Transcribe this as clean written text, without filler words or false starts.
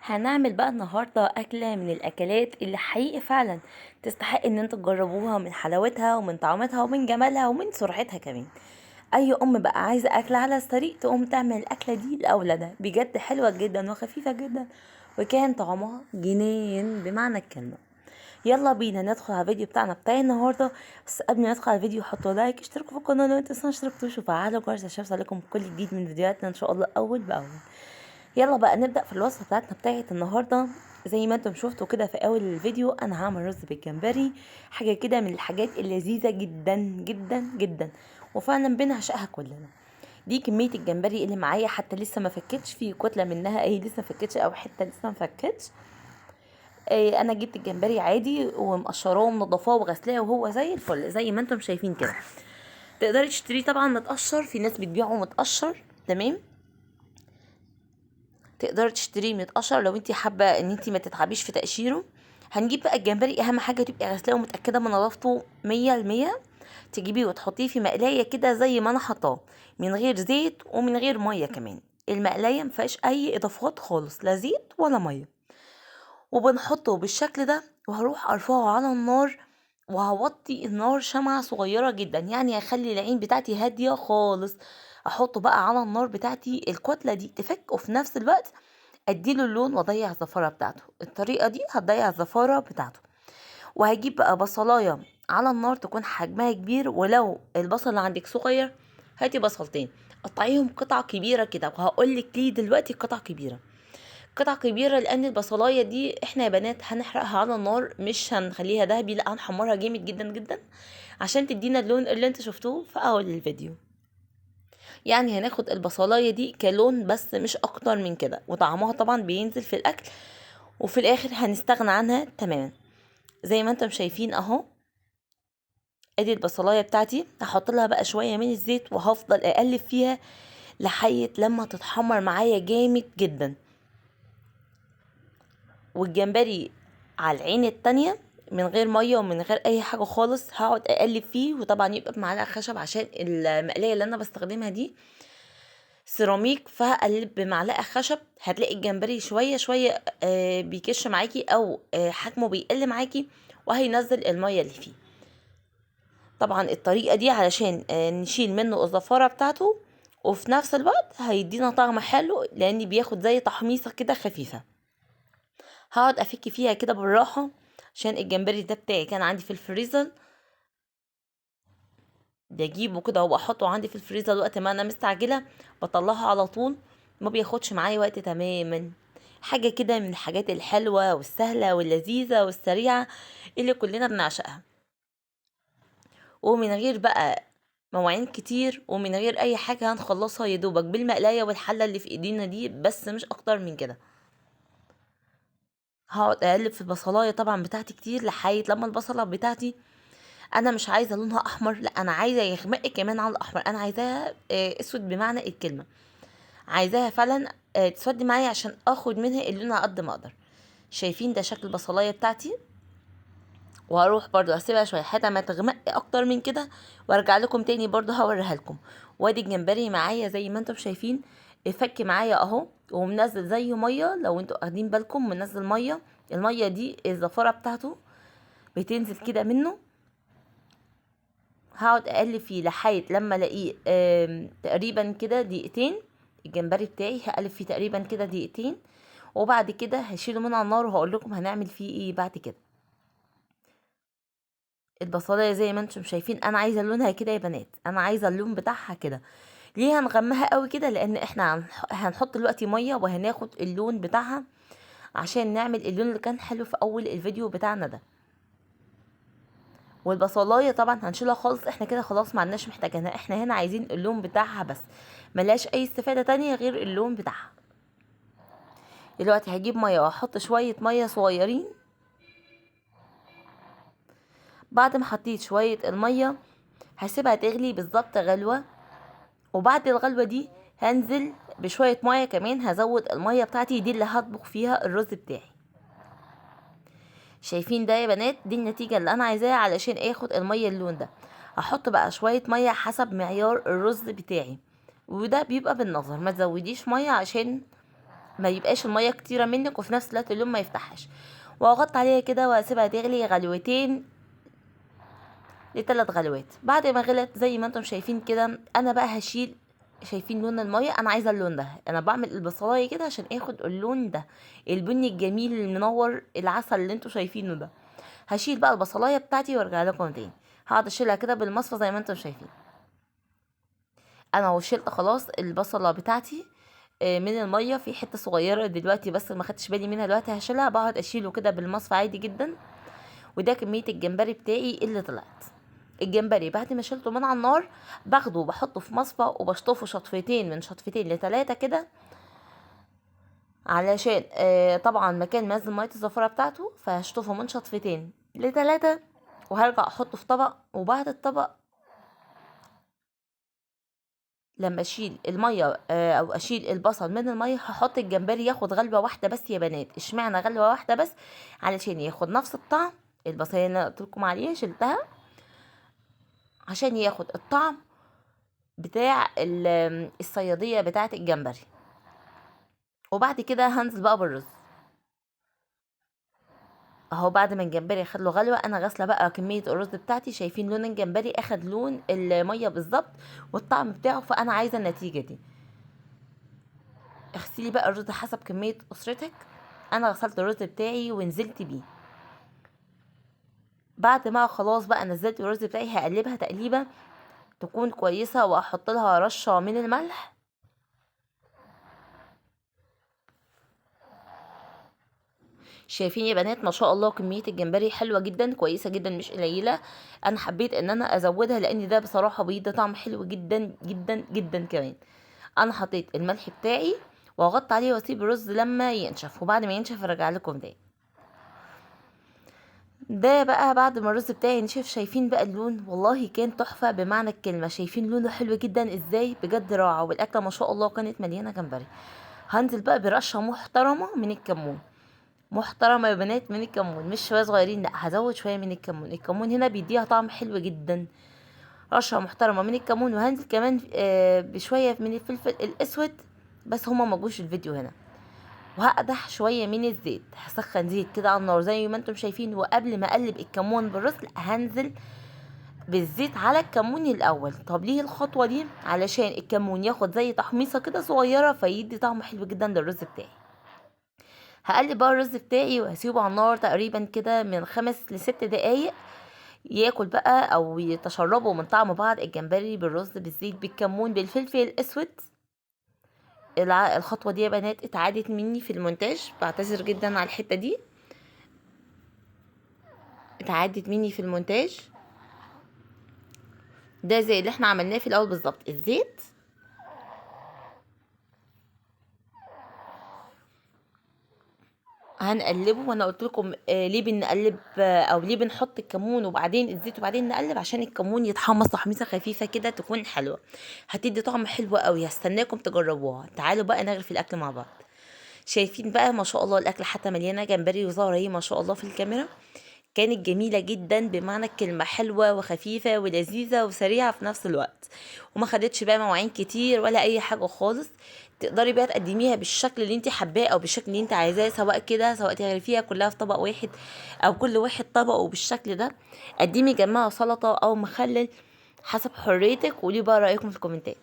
هنعمل بقى النهاردة أكلة من الأكلات اللي حقيقي فعلا تستحق إن انتوا تجربوها من حلاوتها ومن طعمتها ومن جمالها ومن سرعتها كمان. أي أم بقى عايزة أكلة على السريع تقوم تعمل الأكلة دي لأولادها، بجد حلوة جدا وخفيفة جدا وكان طعمها جنان بمعنى الكلمة. يلا بينا ندخل على الفيديو بتاع النهارده. بس قبل ما ندخل على الفيديو حطوا لايك، اشتركوا في القناه لو انتوا لسه ما اشتركتوش، وفعلوا الجرس عشان يوصلكم كل جديد من فيديوهاتنا ان شاء الله اول باول. يلا بقى نبدأ في الوصفة بتاعت النهاردة. زي ما انتم شفتوا كده في اول الفيديو انا هعمل رز بالجمبري، حاجة كده من الحاجات اللذيذة جدا جدا جدا وفعلا بنعشقها كلنا. دي كمية الجمبري اللي معايا، حتى لسه ما فكتش في كتلة منها، ايه لسه ما فكتش او حتة لسه ما فكتش. ايه انا جبت الجمبري عادي ومقشراه ومنضفاه وغسلاه وهو زي الفل زي ما انتم شايفين كده. تقدري تشتريه طبعا متقشر، في ناس بتبيعه متقشر تمام. تقدري تشتريه متقشر لو انت حابه ان انت ما تتعبيش في تقشيره. هنجيب بقى الجمبري، اهم حاجه تبقي غسلاه ومتاكده من نظافته 100%. تجيبيه وتحطيه في مقلايه كده زي ما انا حطاه، من غير زيت ومن غير ميه كمان. المقلايه مفيهاش اي اضافات خالص، لا زيت ولا ميه. وبنحطه بالشكل ده وهروح ارفعه على النار، وهوطي النار شمعة صغيرة جدا، يعني هخلي العين بتاعتي هادية خالص. احطه بقى على النار بتاعتي، الكتلة دي تفك وفي نفس الوقت اديله اللون واضيع الزفارة بتاعته. الطريقة دي هتضيع الزفارة بتاعته. وهجيب بقى بصلاية على النار تكون حجمها كبير، ولو البصل اللي عندك صغير هاتي بصلتين قطعيهم قطع كبيرة كده، وهقولك ليه دلوقتي قطع كبيرة. قطع كبيرة لان البصلاية دي احنا يا بنات هنحرقها على النار، مش هنخليها دهبي، لا هنحمرها جامد جدا جدا عشان تدينا اللون اللي انت شفتوه في اول الفيديو. يعني هناخد البصلاية دي كلون بس مش اكتر من كده، وطعمها طبعا بينزل في الاكل، وفي الاخر هنستغنى عنها تماما. زي ما انتم شايفين اهو. ادي البصلاية بتاعتي هحط لها بقى شوية من الزيت وهفضل اقلب فيها لحد لما تتحمر معايا جامد جدا. والجمبري على العين التانية من غير ميه ومن غير اي حاجه خالص، هقعد اقلب فيه، وطبعا يبقى بمعلقه خشب عشان المقليه اللي انا بستخدمها دي سيراميك، فهقلب بمعلقه خشب. هتلاقي الجمبري شويه شويه بيكش معاكي او حجمه بيقل معاكي، وهينزل الميه اللي فيه. طبعا الطريقه دي علشان نشيل منه الزفاره بتاعته، وفي نفس الوقت هيدينا طعم حلو لان بياخد زي تحميصه كده خفيفه. هقعد افك فيها كده بالراحه عشان الجمبري ده بتاعي كان عندي في الفريزر. بجيبه كده واحطه عندي في الفريزر وقت ما انا مستعجله بطلعه على طول، ما بياخدش معايا وقت تماما. حاجه كده من الحاجات الحلوه والسهله واللذيذه والسريعه اللي كلنا بنعشقها، ومن غير بقى مواعين كتير ومن غير اي حاجه هنخلصها يا دوبك بالمقلايه والحله اللي في ايدينا دي، بس مش اكتر من كده. هقعد اقلب في البصلايه طبعا بتاعتي كتير لحد لما البصله بتاعتي، انا مش عايزه لونها احمر، لا انا عايزه يغمق كمان على الاحمر، انا عايزاها اسود بمعنى الكلمه. عايزاها فعلا تسود معايا عشان اخد منها اللون على قد ما اقدر. شايفين ده شكل البصلايه بتاعتي. وهروح برضو اسيبها شويه حتى ما تغمق اكتر من كده، وارجع لكم تاني برضو هوريها لكم. وادي الجمبري معايا زي ما انتم شايفين فك معايا اهو، ومنزل زي ميه، لو انتوا واخدين بالكم منزل ميه. الميه دي الزفاره بتاعته بتنزل كده منه. هقعد اقلب فيه لحد لما الاقيه تقريبا كده دقيقتين. الجمبري بتاعي هقلب فيه تقريبا كده دقيقتين، وبعد كده هشيله من على النار وهقول لكم هنعمل فيه ايه بعد كده. البصلايه زي ما انتم شايفين انا عايزه لونها كده يا بنات، انا عايزه اللون بتاعها كده. ليه هنغمها قوي كده؟ لان احنا هنحط دلوقتي ميه وهناخد اللون بتاعها عشان نعمل اللون اللي كان حلو في اول الفيديو بتاعنا ده. والبصلايه طبعا هنشيلها خالص، احنا كده خلاص ما عدناش محتاجينها، احنا هنا عايزين اللون بتاعها بس، ملهاش اي استفاده تانية غير اللون بتاعها. دلوقتي هجيب ميه واحط شويه ميه صغيرين. بعد ما حطيت شويه الميه هسيبها تغلي بالظبط غلوه، وبعد الغلوه دي هنزل بشويه ميه كمان، هزود الميه بتاعتي دي اللي هطبخ فيها الرز بتاعي. شايفين ده يا بنات؟ دي النتيجه اللي انا عايزاها علشان اخد الميه اللون ده. هحط بقى شويه ميه حسب معيار الرز بتاعي، وده بيبقى بالنظر، ما تزوديش ميه عشان ما يبقاش الميه كتيره منك وفي نفس الوقت اللون ما يفتحش. واغطي عليها كده واسيبها تغلي غلوتين ل3 غلوات. بعد ما غلت زي ما انتم شايفين كده، انا بقى هشيل. شايفين لون الميه؟ انا عايزه اللون ده. انا بعمل البصلايه كده عشان اخد اللون ده، البني الجميل المنور العسل اللي انتم شايفينه ده. هشيل بقى البصلايه بتاعتي وارجع لكم تاني. هقعد اشيلها كده بالمصفى زي ما انتم شايفين. انا وشلت خلاص البصله بتاعتي من الميه. في حته صغيره دلوقتي بس ما خدتش بالي منها، دلوقتي هشيلها. بقعد اشيله كده بالمصفى عادي جدا. وده كميه الجمبري بتاعي اللي طلعت. الجمبري بعد ما شلته من على النار باخده وبحطه في مصفى وبشطفه شطفتين من شطفتين ل3 كده، علشان طبعا مكان منزل ميه الزفاره بتاعته، فهشطفه من شطفتين ل3. وهرجع احطه في طبق. وبعد الطبق لما اشيل الميه او اشيل البصل من الميه، هحط الجمبري ياخد غلوه واحده بس. يا بنات اشمعنى غلوه واحده بس؟ علشان ياخد نفس الطعم. البصليه اللي انا قلت لكم عليها شلتها عشان ياخد الطعم بتاع الصياديه بتاعه الجمبري. وبعد كده هنزل بقى بالرز. اهو بعد ما الجمبري اخد له غلوه، انا غاسله بقى كميه الرز بتاعتي. شايفين لون الجمبري اخد لون الميه بالظبط والطعم بتاعه، فانا عايزه النتيجه دي. اغسلي بقى الرز حسب كميه اسرتك. انا غسلت الرز بتاعي ونزلت بيه. بعد ما خلاص بقى نزلت الرز بتاعي، هقلبها تقليبه تكون كويسه واحط لها رشه من الملح. شايفين يا بنات؟ ما شاء الله كميه الجمبري حلوه جدا، كويسه جدا مش قليله. انا حبيت ان انا ازودها لان ده بصراحه بيدي طعم حلو جدا جدا جدا كمان. انا حطيت الملح بتاعي واغطي عليه واسيب الرز لما ينشف. وبعد ما ينشف ارجع لكم تاني. ده بقى بعد ما الرز بتاعي نشف. شايفين بقى اللون؟ والله كان تحفه بمعنى الكلمه. شايفين لونه حلو جدا ازاي؟ بجد روعه. والاكله ما شاء الله كانت مليانه جمبري. هنزل بقى برشه محترمه من الكمون. محترمه يا بنات من الكمون، مش شويه صغيرين، لا هزود شويه من الكمون. الكمون هنا بيديها طعم حلو جدا. رشه محترمه من الكمون. وهنزل كمان بشويه من الفلفل الاسود، بس هما مجوش الفيديو هنا. وهقدح شويه من الزيت. هسخن زيت كده على النار زي ما انتم شايفين. وقبل ما اقلب الكمون بالرز، لا هنزل بالزيت على الكمون الاول. طب ليه الخطوه دي؟ علشان الكمون ياخد زي تحميصه كده صغيره، فيدي طعم حلو جدا للرز بتاعي. هقلب بقى الرز بتاعي وهسيبه على النار تقريبا كده من 5 ل6 دقايق. ياكل بقى او يتشربوا من طعم بعض الجمبري بالرز بالزيت بالكمون بالفلفل الاسود. الخطوه دي يا بنات اتعادت مني في المونتاج، بعتذر جدا على الحته دي. اتعادت مني في المونتاج. ده زي اللي احنا عملناه في الاول بالظبط. الزيت هنقلبه. وانا قلت لكم ليه بنقلب او ليه بنحط الكمون وبعدين الزيت وبعدين نقلب؟ عشان الكمون يتحمص تحميصه خفيفه كده تكون حلوه، هتدي طعم حلو قوي. هستناكم تجربوها. تعالوا بقى نغرف الاكل مع بعض. شايفين بقى؟ ما شاء الله الاكل حتى مليانه جمبري وظاهره اهي ما شاء الله في الكاميرا. كانت جميلة جدا بمعنى الكلمة. حلوة وخفيفة ولذيذة وسريعة في نفس الوقت. وما خدتش بقى مواعين كتير ولا اي حاجة خالص. تقدري بقى تقدميها بالشكل اللي انت حباه او بالشكل اللي انت عايزاه، سواء كده سواء تغرفيها كلها في طبق واحد او كل واحد طبقه بالشكل ده. قدمي جنبها سلطة او مخلل حسب حريتك. قولي بقى رأيكم في الكومنتات.